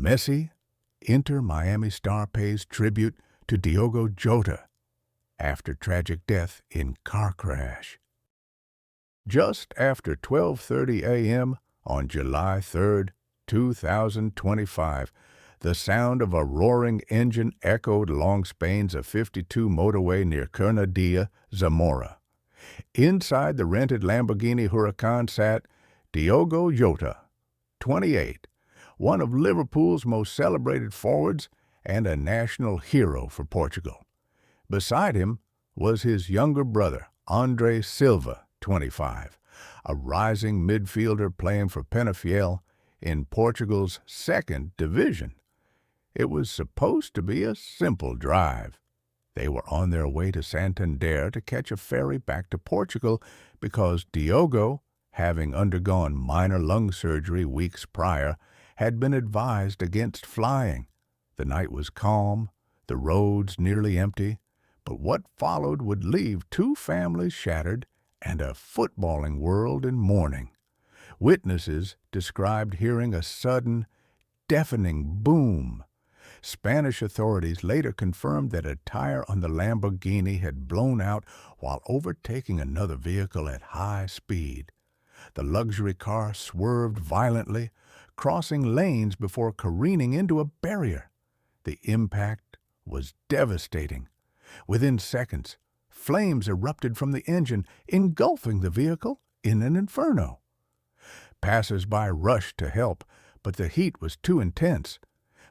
Messi, Inter Miami star pays tribute to Diogo Jota after tragic death in car crash. Just after 12:30 a.m. on July 3, 2025, the sound of a roaring engine echoed along Spain's A52 motorway near Cornellà, Zamora. Inside the rented Lamborghini Huracan sat Diogo Jota, 28, one of Liverpool's most celebrated forwards and a national hero for Portugal. Beside him was his younger brother, Andre Silva, 25, a rising midfielder playing for Penafiel in Portugal's second division. It was supposed to be a simple drive. They were on their way to Santander to catch a ferry back to Portugal because Diogo, having undergone minor lung surgery weeks prior, had been advised against flying. The night was calm, the roads nearly empty, but what followed would leave two families shattered and a footballing world in mourning. Witnesses described hearing a sudden, deafening boom. Spanish authorities later confirmed that a tire on the Lamborghini had blown out while overtaking another vehicle at high speed. The luxury car swerved violently, crossing lanes before careening into a barrier. The impact was devastating. Within seconds, flames erupted from the engine, engulfing the vehicle in an inferno. Passers-by rushed to help, but the heat was too intense.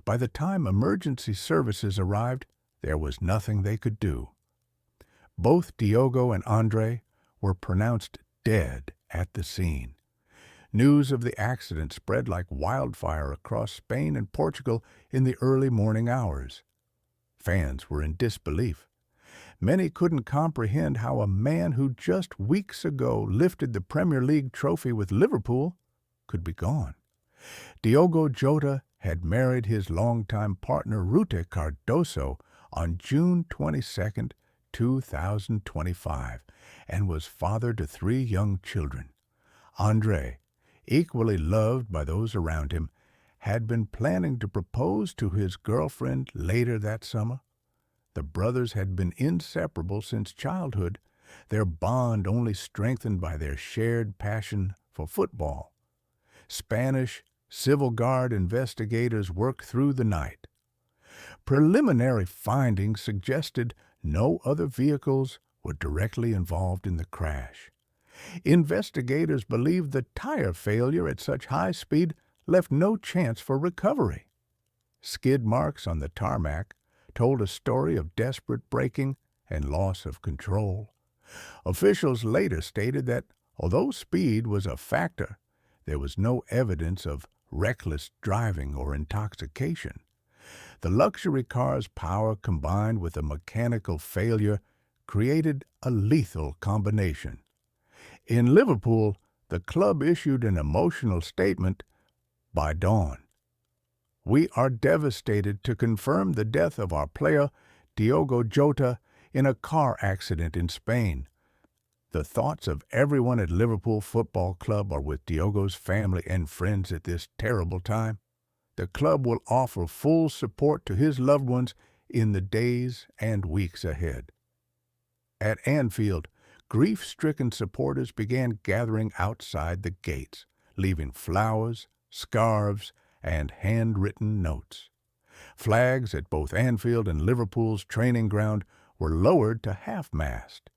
By the time emergency services arrived, there was nothing they could do. Both Diogo and Andre were pronounced dead at the scene. News of the accident spread like wildfire across Spain and Portugal in the early morning hours. Fans were in disbelief. Many couldn't comprehend how a man who just weeks ago lifted the Premier League trophy with Liverpool could be gone. Diogo Jota had married his longtime partner Rute Cardoso on June 22, 2025, and was father to 3 young children. Andre, equally loved by those around him, had been planning to propose to his girlfriend later that summer. The brothers had been inseparable since childhood, their bond only strengthened by their shared passion for football. Spanish Civil Guard investigators worked through the night. Preliminary findings suggested no other vehicles were directly involved in the crash. Investigators believed the tire failure at such high speed left no chance for recovery. Skid marks on the tarmac told a story of desperate braking and loss of control. Officials later stated that although speed was a factor, there was no evidence of reckless driving or intoxication. The luxury car's power combined with a mechanical failure created a lethal combination. In Liverpool, the club issued an emotional statement by dawn. "We are devastated to confirm the death of our player, Diogo Jota, in a car accident in Spain. The thoughts of everyone at Liverpool Football Club are with Diogo's family and friends at this terrible time. The club will offer full support to his loved ones in the days and weeks ahead." At Anfield, grief-stricken supporters began gathering outside the gates, leaving flowers, scarves, and handwritten notes. Flags at both Anfield and Liverpool's training ground were lowered to half-mast.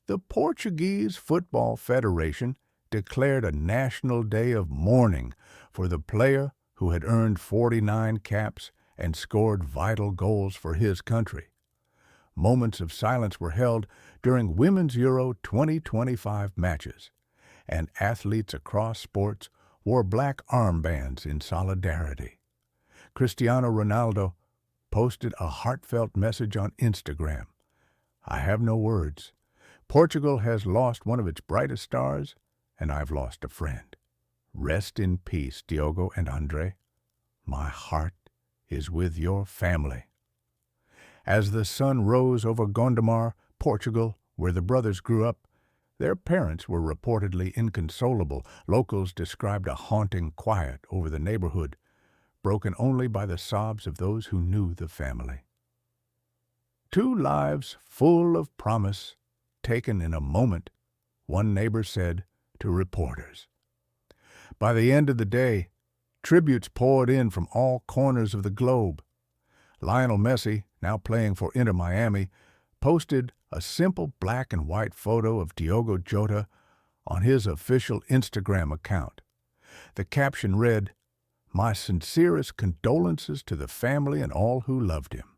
The Portuguese Football Federation declared a national day of mourning for the player who had earned 49 caps and scored vital goals for his country. Moments of silence were held during Women's Euro 2025 matches, and athletes across sports wore black armbands in solidarity. Cristiano Ronaldo posted a heartfelt message on Instagram. "I have no words. Portugal has lost one of its brightest stars, and I've lost a friend. Rest in peace, Diogo and Andre. My heart is with your family." As the sun rose over Gondomar, Portugal, where the brothers grew up, their parents were reportedly inconsolable. Locals described a haunting quiet over the neighborhood. broken only by the sobs of those who knew the family. 2 lives full of promise, taken in a moment, one neighbor said to reporters. By the end of the day, tributes poured in from all corners of the globe. Lionel Messi, now playing for Inter Miami, posted a simple black and white photo of Diogo Jota on his official Instagram account. The caption read, "My sincerest condolences to the family and all who loved him.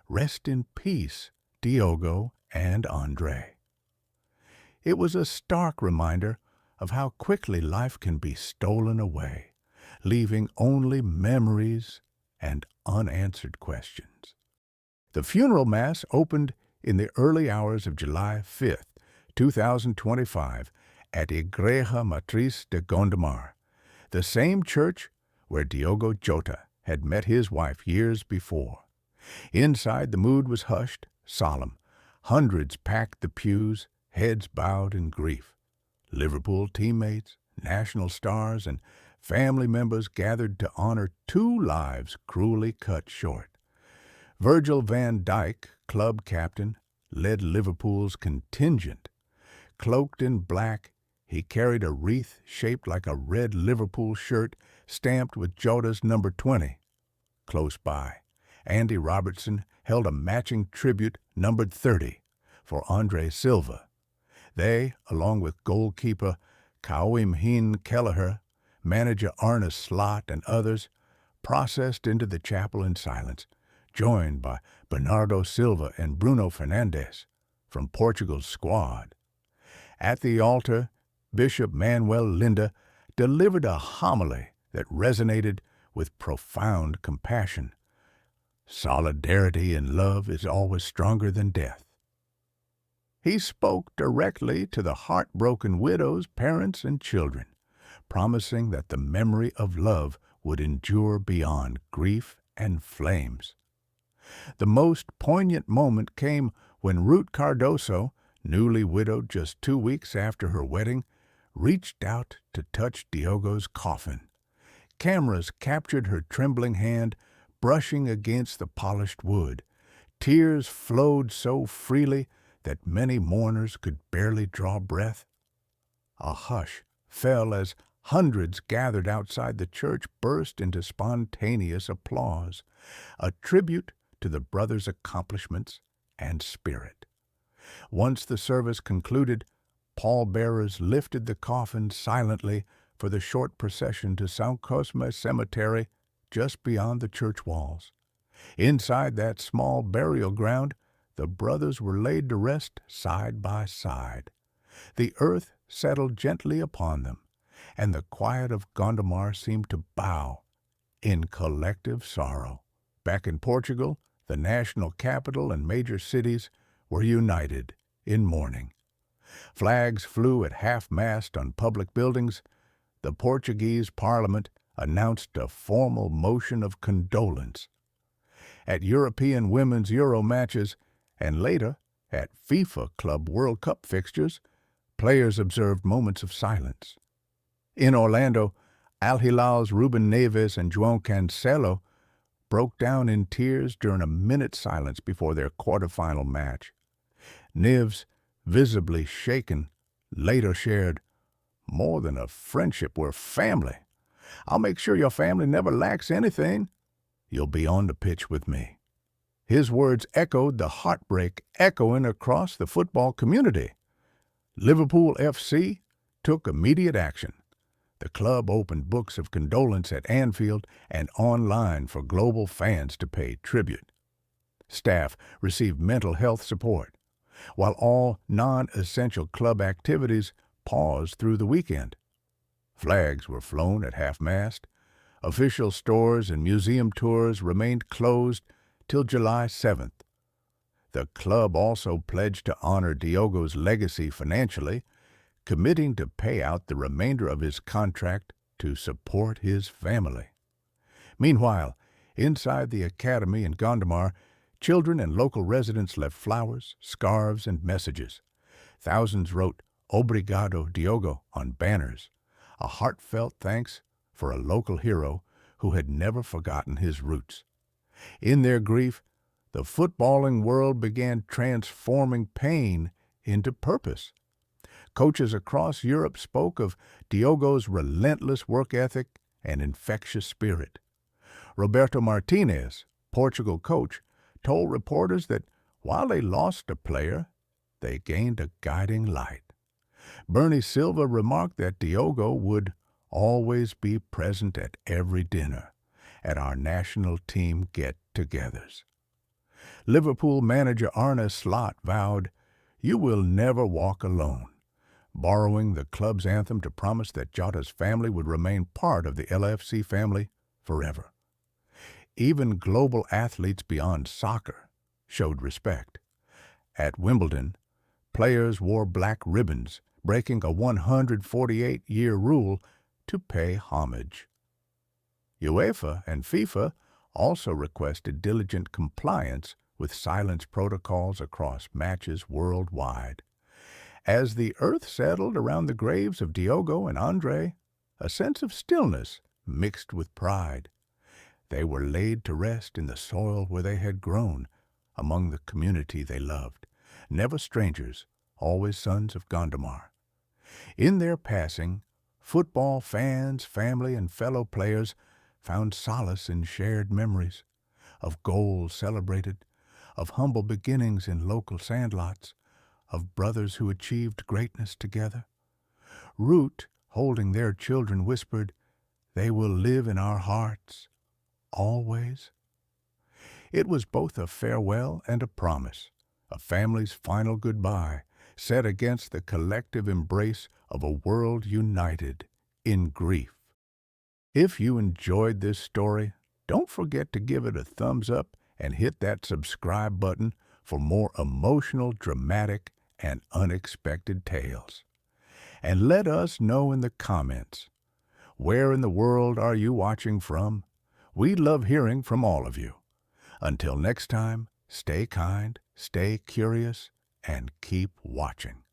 Rest in peace, Diogo and Andre." It was a stark reminder of how quickly life can be stolen away, leaving only memories and unanswered questions. The funeral mass opened in the early hours of July 5th, 2025, at Igreja Matriz de Gondomar, the same church where Diogo Jota had met his wife years before. Inside, the mood was hushed, solemn. Hundreds packed the pews, heads bowed in grief. Liverpool teammates, national stars, and family members gathered to honor 2 lives cruelly cut short. Virgil van Dijk, club captain, led Liverpool's contingent. Cloaked in black, he carried a wreath shaped like a red Liverpool shirt stamped with Jota's number 20. Close by, Andy Robertson held a matching tribute numbered 30 for Andre Silva. They, along with goalkeeper Kauim Heen Kelleher, manager Arne Slot, and others, processed into the chapel in silence, joined by Bernardo Silva and Bruno Fernandes from Portugal's squad. At the altar, Bishop Manuel Linda delivered a homily that resonated with profound compassion. Solidarity in love is always stronger than death. He spoke directly to the heartbroken widows, parents, and children, promising that the memory of love would endure beyond grief and flames. The most poignant moment came when Ruth Cardoso, newly widowed just 2 weeks after her wedding, reached out to touch Diogo's coffin. Cameras captured her trembling hand brushing against the polished wood. Tears flowed so freely that many mourners could barely draw breath. A hush fell as hundreds gathered outside the church burst into spontaneous applause, a tribute to the brothers' accomplishments and spirit. Once the service concluded, pallbearers lifted the coffin silently for the short procession to São Cosme Cemetery just beyond the church walls. Inside that small burial ground, the brothers were laid to rest side by side. The earth settled gently upon them, and the quiet of Gondomar seemed to bow in collective sorrow. Back in Portugal, the national capital and major cities were united in mourning. Flags flew at half-mast on public buildings. The Portuguese Parliament announced a formal motion of condolence. At European Women's Euro matches, and later at FIFA Club World Cup fixtures, players observed moments of silence. In Orlando, Al Hilal's Ruben Neves and João Cancelo broke down in tears during a minute's silence before their quarterfinal match. Neves, visibly shaken, later shared, "More than a friendship, we're family. I'll make sure your family never lacks anything. You'll be on the pitch with me." His words echoed the heartbreak echoing across the football community. Liverpool FC took immediate action. The club opened books of condolence at Anfield and online for global fans to pay tribute. Staff received mental health support, while all non-essential club activities paused through the weekend. Flags were flown at half-mast. Official stores and museum tours remained closed till July 7th. The club also pledged to honor Diogo's legacy financially, committing to pay out the remainder of his contract to support his family. Meanwhile, inside the academy in Gondomar, children and local residents left flowers, scarves, and messages. Thousands wrote "Obrigado, Diogo" on banners, a heartfelt thanks for a local hero who had never forgotten his roots. In their grief, the footballing world began transforming pain into purpose. Coaches across Europe spoke of Diogo's relentless work ethic and infectious spirit. Roberto Martinez, Portugal coach, told reporters that while they lost a player, they gained a guiding light. Bernie Silva remarked that Diogo would always be present at every dinner, at our national team get-togethers. Liverpool manager Arne Slot vowed, "You will never walk alone," borrowing the club's anthem to promise that Jota's family would remain part of the LFC family forever. Even global athletes beyond soccer showed respect. At Wimbledon, players wore black ribbons, breaking a 148-year rule to pay homage. UEFA and FIFA also requested diligent compliance with silence protocols across matches worldwide. As the earth settled around the graves of Diogo and Andre, a sense of stillness mixed with pride. They were laid to rest in the soil where they had grown, among the community they loved. Never strangers, always sons of Gondomar. In their passing, football fans, family, and fellow players found solace in shared memories, of goals celebrated, of humble beginnings in local sandlots, of brothers who achieved greatness together. Root, holding their children, whispered, "They will live in our hearts, always." It was both a farewell and a promise, a family's final goodbye, set against the collective embrace of a world united in grief. If you enjoyed this story, don't forget to give it a thumbs up and hit that subscribe button for more emotional, dramatic, and unexpected tales. And let us know in the comments, where in the world are you watching from? We love hearing from all of you. Until next time, stay kind, stay curious, and keep watching.